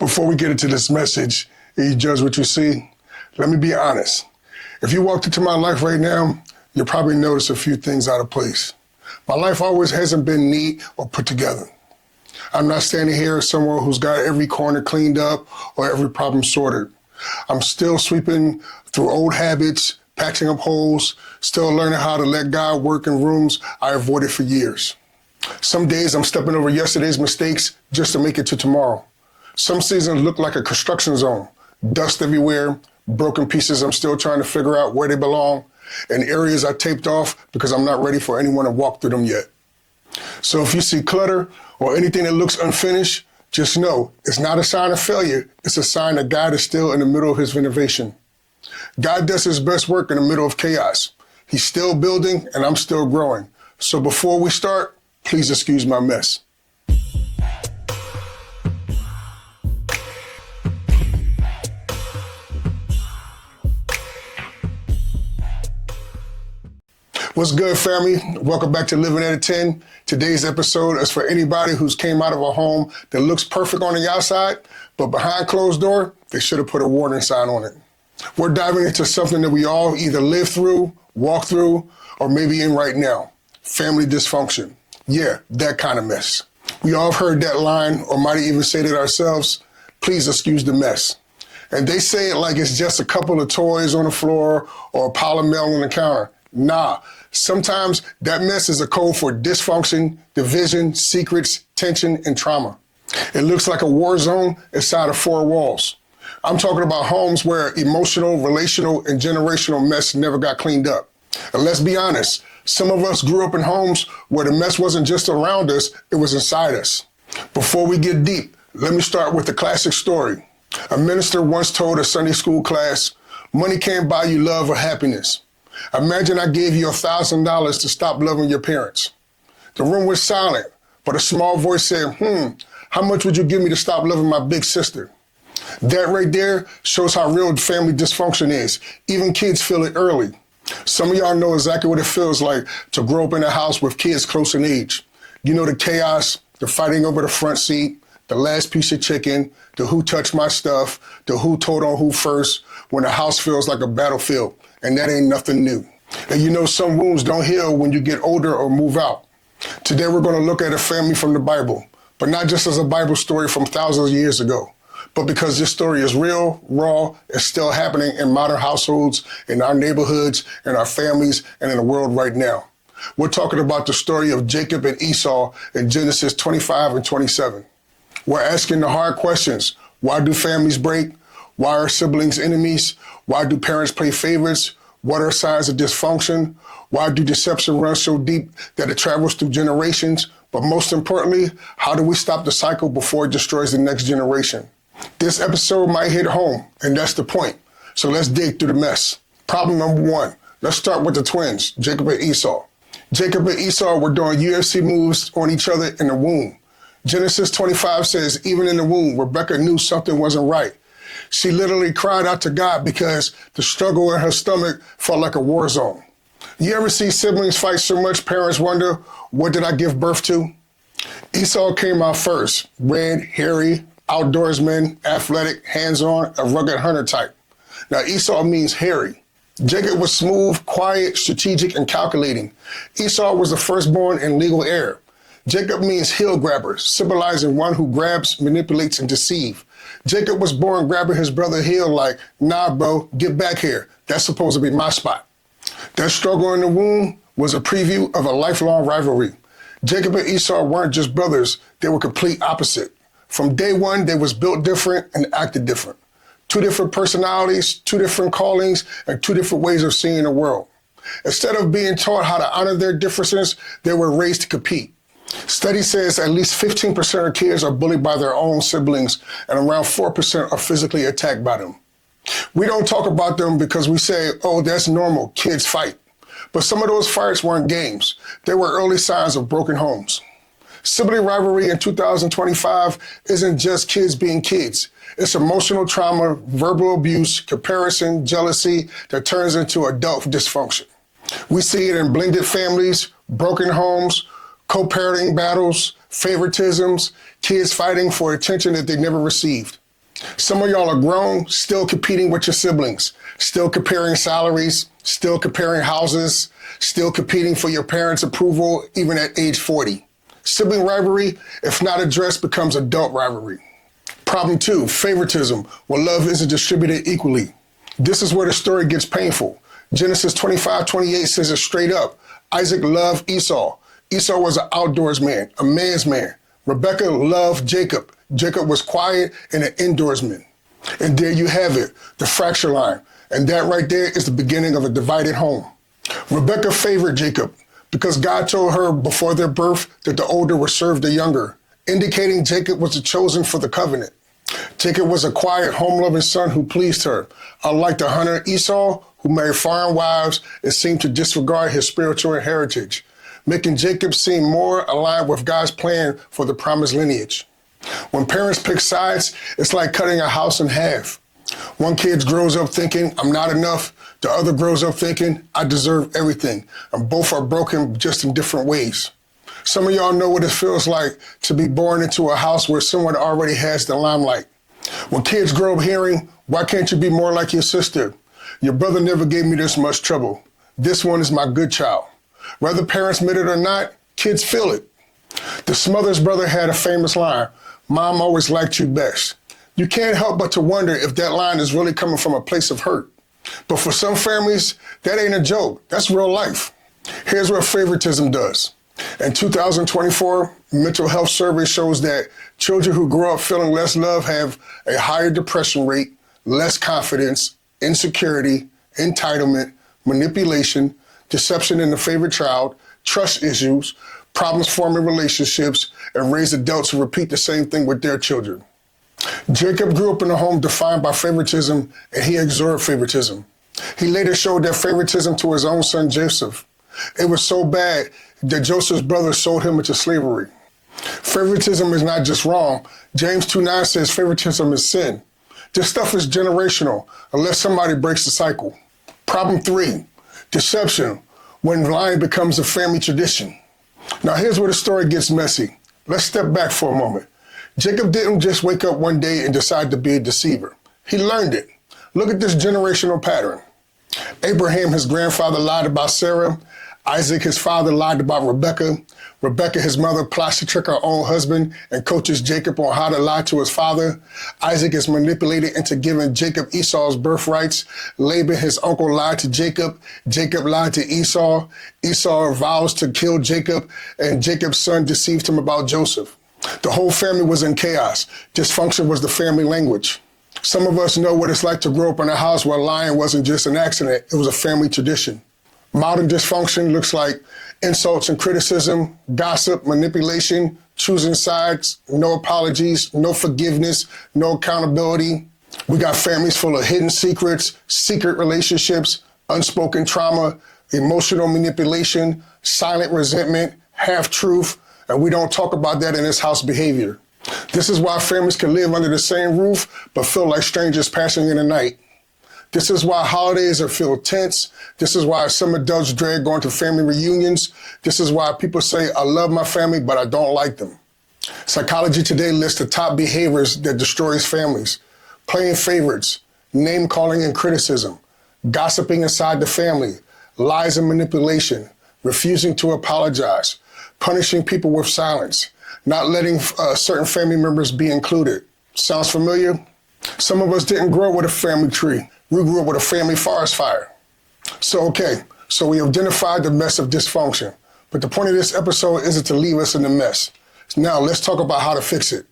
Before we get into this message, and you judge what you see, let me be honest. If you walked into my life right now, you'll probably notice a few things out of place. My life always hasn't been neat or put together. I'm not standing here as someone who's got every corner cleaned up or every problem sorted. I'm still sweeping through old habits, patching up holes, still learning how to let God work in rooms I avoided for years. Some days I'm stepping over yesterday's mistakes just to make it to tomorrow. Some seasons look like a construction zone, dust everywhere, broken pieces I'm still trying to figure out where they belong, and areas I taped off because I'm not ready for anyone to walk through them yet. So if you see clutter or anything that looks unfinished, just know it's not a sign of failure. It's a sign that God is still in the middle of his renovation. God does his best work in the middle of chaos. He's still building and I'm still growing. So before we start, please excuse my mess. What's good, family? Welcome back to Living at a 10. Today's episode is for anybody who's came out of a home that looks perfect on the outside, but behind closed door, they should have put a warning sign on it. We're diving into something that we all either live through, walk through, or maybe in right now. Family dysfunction. Yeah, that kind of mess. We all have heard that line, or might even said it ourselves, please excuse the mess. And they say it like it's just a couple of toys on the floor or a pile of mail on the counter. Nah, sometimes that mess is a code for dysfunction, division, secrets, tension, and trauma. It looks like a war zone inside of four walls. I'm talking about homes where emotional, relational, and generational mess never got cleaned up. And let's be honest, some of us grew up in homes where the mess wasn't just around us, it was inside us. Before we get deep, let me start with the classic story. A minister once told a Sunday school class, money can't buy you love or happiness. Imagine I gave you $1,000 to stop loving your parents. The room was silent, but a small voice said, how much would you give me to stop loving my big sister? That right there shows how real family dysfunction is. Even kids feel it early. Some of y'all know exactly what it feels like to grow up in a house with kids close in age. You know the chaos, the fighting over the front seat, the last piece of chicken, the who touched my stuff, the who told on who first, when the house feels like a battlefield. And that ain't nothing new. And you know some wounds don't heal when you get older or move out. Today we're going to look at a family from the Bible, but not just as a Bible story from thousands of years ago, but because this story is real, raw, it's still happening in modern households, in our neighborhoods, in our families, and in the world right now. We're talking about the story of Jacob and Esau in Genesis 25 and 27. We're asking the hard questions. Why do families break? Why are siblings enemies? Why do parents play favorites? What are signs of dysfunction? Why do deception run so deep that it travels through generations? But most importantly, how do we stop the cycle before it destroys the next generation? This episode might hit home, and that's the point. So let's dig through the mess. Problem number one. Let's start with the twins, Jacob and Esau. Jacob and Esau were doing UFC moves on each other in the womb. Genesis 25 says, even in the womb, Rebecca knew something wasn't right. She literally cried out to God because the struggle in her stomach felt like a war zone. You ever see siblings fight so much parents wonder, what did I give birth to? Esau came out first, red, hairy, outdoorsman, athletic, hands-on, a rugged hunter type. Now Esau means hairy. Jacob was smooth, quiet, strategic, and calculating. Esau was the firstborn and legal heir. Jacob means heel grabber, symbolizing one who grabs, manipulates, and deceives. Jacob was born grabbing his brother heel like, nah, bro, get back here. That's supposed to be my spot. That struggle in the womb was a preview of a lifelong rivalry. Jacob and Esau weren't just brothers, they were complete opposite. From day one, they was built different and acted different. Two different personalities, two different callings, and two different ways of seeing the world. Instead of being taught how to honor their differences, they were raised to compete. Study says at least 15% of kids are bullied by their own siblings and around 4% are physically attacked by them. We don't talk about them because we say, oh, that's normal, kids fight. But some of those fights weren't games. They were early signs of broken homes. Sibling rivalry in 2025 isn't just kids being kids. It's emotional trauma, verbal abuse, comparison, jealousy that turns into adult dysfunction. We see it in blended families, broken homes, co-parenting battles, favoritisms, kids fighting for attention that they never received. Some of y'all are grown, still competing with your siblings, still comparing salaries, still comparing houses, still competing for your parents' approval, even at age 40. Sibling rivalry, if not addressed, becomes adult rivalry. Problem 2, favoritism, when love isn't distributed equally. This is where the story gets painful. Genesis 25:28 says it straight up. Isaac loved Esau. Esau was an outdoors man, a man's man. Rebekah loved Jacob. Jacob was quiet and an indoorsman. And there you have it, the fracture line. And that right there is the beginning of a divided home. Rebekah favored Jacob because God told her before their birth that the older would serve the younger, indicating Jacob was the chosen for the covenant. Jacob was a quiet, home-loving son who pleased her, unlike the hunter Esau, who married foreign wives and seemed to disregard his spiritual heritage, making Jacob seem more aligned with God's plan for the promised lineage. When parents pick sides, it's like cutting a house in half. One kid grows up thinking, I'm not enough. The other grows up thinking, I deserve everything. And both are broken just in different ways. Some of y'all know what it feels like to be born into a house where someone already has the limelight. When kids grow up hearing, why can't you be more like your sister? Your brother never gave me this much trouble. This one is my good child. Whether parents admit it or not, kids feel it. The Smothers brother had a famous line, Mom always liked you best. You can't help but to wonder if that line is really coming from a place of hurt. But for some families, that ain't a joke. That's real life. Here's what favoritism does. In 2024, mental health survey shows that children who grow up feeling less love have a higher depression rate, less confidence, insecurity, entitlement, manipulation, deception in the favorite child, trust issues, problems forming relationships, and raise adults who repeat the same thing with their children. Jacob grew up in a home defined by favoritism, and he absorbed favoritism. He later showed that favoritism to his own son, Joseph. It was so bad that Joseph's brothers sold him into slavery. Favoritism is not just wrong. James 2:9 says favoritism is sin. This stuff is generational unless somebody breaks the cycle. Problem 3, deception, when lying becomes a family tradition. Now here's where the story gets messy. Let's step back for a moment. Jacob didn't just wake up one day and decide to be a deceiver. He learned it. Look at this generational pattern. Abraham, his grandfather, lied about Sarah. Isaac, his father, lied about Rebekah. Rebekah, his mother, plots to trick her own husband and coaches Jacob on how to lie to his father. Isaac is manipulated into giving Jacob Esau's birthrights. Laban, his uncle, lied to Jacob. Jacob lied to Esau. Esau vows to kill Jacob, and Jacob's son deceived him about Joseph. The whole family was in chaos. Dysfunction was the family language. Some of us know what it's like to grow up in a house where lying wasn't just an accident, it was a family tradition. Modern dysfunction looks like insults and criticism, gossip, manipulation, choosing sides, no apologies, no forgiveness, no accountability. We got families full of hidden secrets, secret relationships, unspoken trauma, emotional manipulation, silent resentment, half-truth, and we don't talk about that in this house behavior. This is why families can live under the same roof but feel like strangers passing in the night. This is why holidays are feel tense. This is why some adults dread going to family reunions. This is why people say, I love my family, but I don't like them. Psychology Today lists the top behaviors that destroys families. Playing favorites, name calling and criticism, gossiping inside the family, lies and manipulation, refusing to apologize, punishing people with silence, not letting certain family members be included. Sounds familiar? Some of us didn't grow up with a family tree. We grew up with a family forest fire. So we identified the mess of dysfunction. But the point of this episode isn't to leave us in the mess. Now let's talk about how to fix it.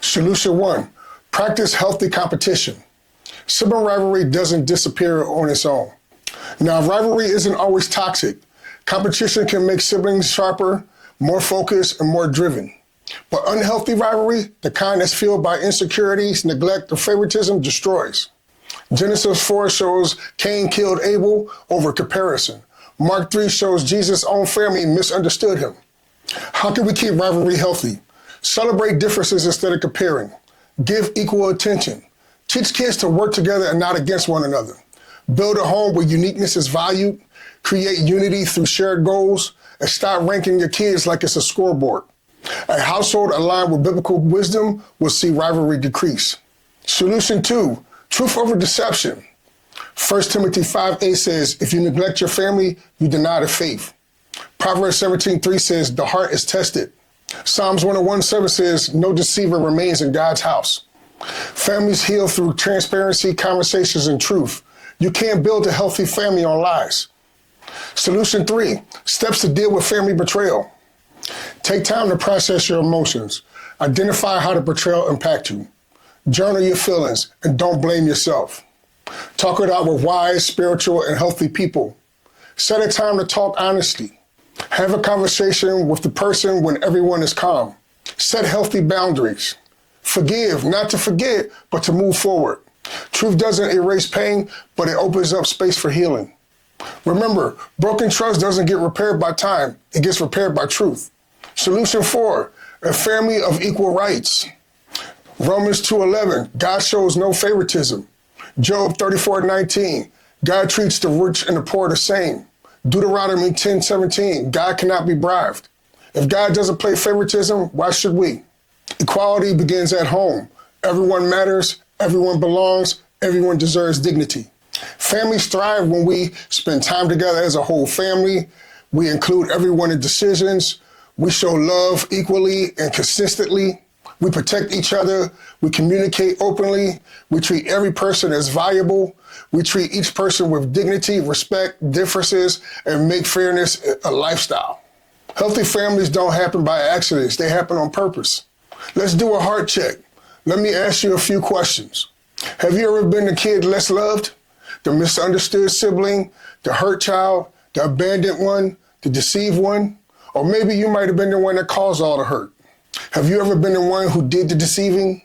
Solution 1, practice healthy competition. Sibling rivalry doesn't disappear on its own. Now, rivalry isn't always toxic. Competition can make siblings sharper, more focused, and more driven. But unhealthy rivalry, the kind that's fueled by insecurities, neglect, or favoritism, destroys. Genesis 4 shows Cain killed Abel over comparison. Mark 3 shows Jesus' own family misunderstood him. How can we keep rivalry healthy? Celebrate differences instead of comparing. Give equal attention. Teach kids to work together and not against one another. Build a home where uniqueness is valued. Create unity through shared goals. And stop ranking your kids like it's a scoreboard. A household aligned with biblical wisdom will see rivalry decrease. Solution 2, truth over deception. 1 Timothy 5:8 says, if you neglect your family, you deny the faith. Proverbs 17:3 says, the heart is tested. Psalms 101:7 says, no deceiver remains in God's house. Families heal through transparency, conversations, and truth. You can't build a healthy family on lies. Solution 3, steps to deal with family betrayal. Take time to process your emotions. Identify how the betrayal impacts you. Journal your feelings and don't blame yourself. Talk it out with wise, spiritual, and healthy people. Set a time to talk honestly. Have a conversation with the person when everyone is calm. Set healthy boundaries. Forgive, not to forget, but to move forward. Truth doesn't erase pain, but it opens up space for healing. Remember, broken trust doesn't get repaired by time. It gets repaired by truth. Solution 4, a family of equal rights. Romans 2:11, God shows no favoritism. Job 34:19, God treats the rich and the poor the same. Deuteronomy 10:17, God cannot be bribed. If God doesn't play favoritism, why should we? Equality begins at home. Everyone matters, everyone belongs, everyone deserves dignity. Families thrive when we spend time together as a whole family. We include everyone in decisions. We show love equally and consistently. We protect each other. We communicate openly. We treat every person as valuable. We treat each person with dignity, respect differences, and make fairness a lifestyle. Healthy families don't happen by accidents. They happen on purpose. Let's do a heart check. Let me ask you a few questions. Have you ever been the kid less loved? The misunderstood sibling, the hurt child, the abandoned one, the deceived one? Or maybe you might have been the one that caused all the hurt. Have you ever been the one who did the deceiving?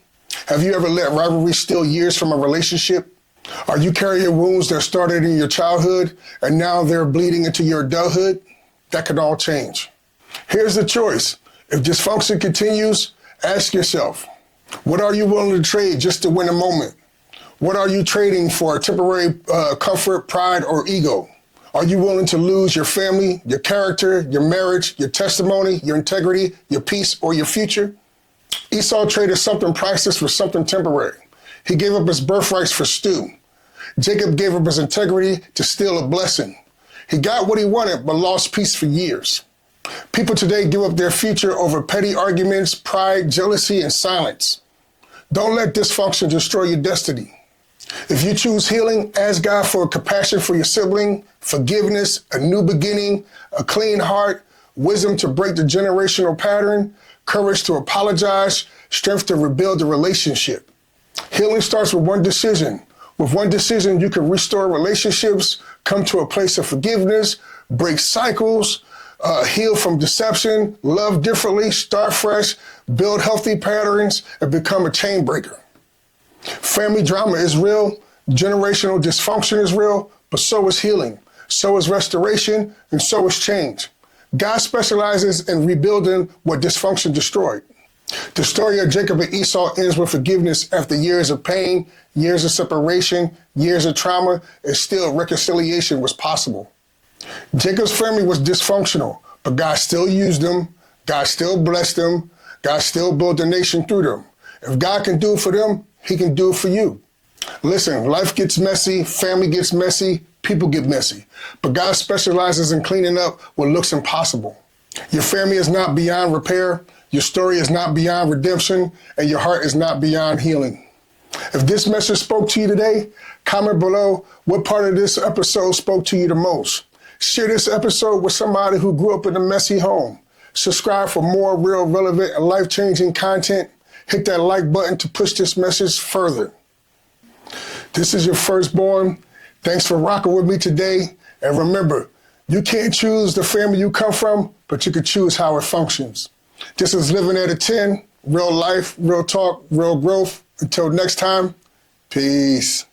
Have you ever let rivalry steal years from a relationship? Are you carrying wounds that started in your childhood and now they're bleeding into your adulthood? That can all change. Here's the choice. If dysfunction continues, ask yourself, what are you willing to trade just to win a moment? What are you trading for temporary comfort, pride, or ego? Are you willing to lose your family, your character, your marriage, your testimony, your integrity, your peace, or your future? Esau traded something priceless for something temporary. He gave up his birthrights for stew. Jacob gave up his integrity to steal a blessing. He got what he wanted, but lost peace for years. People today give up their future over petty arguments, pride, jealousy, and silence. Don't let dysfunction destroy your destiny. If you choose healing, ask God for compassion for your sibling, forgiveness, a new beginning, a clean heart, wisdom to break the generational pattern, courage to apologize, strength to rebuild the relationship. Healing starts with one decision. With one decision, you can restore relationships, come to a place of forgiveness, break cycles, heal from deception, love differently, start fresh, build healthy patterns, and become a chain breaker. Family drama is real, generational dysfunction is real, but so is healing, so is restoration, and so is change. God specializes in rebuilding what dysfunction destroyed. The story of Jacob and Esau ends with forgiveness after years of pain, years of separation, years of trauma, and still reconciliation was possible. Jacob's family was dysfunctional, but God still used them, God still blessed them, God still built a nation through them. If God can do it for them, He can do it for you. Listen, life gets messy, family gets messy, people get messy, but God specializes in cleaning up what looks impossible. Your family is not beyond repair, your story is not beyond redemption, and your heart is not beyond healing. If this message spoke to you today, comment below what part of this episode spoke to you the most. Share this episode with somebody who grew up in a messy home. Subscribe for more real, relevant, and life-changing content. Hit that like button to push this message further. This is your firstborn. Thanks for rocking with me today. And remember, you can't choose the family you come from, but you can choose how it functions. This is Living at a 10, real life, real talk, real growth. Until next time, peace.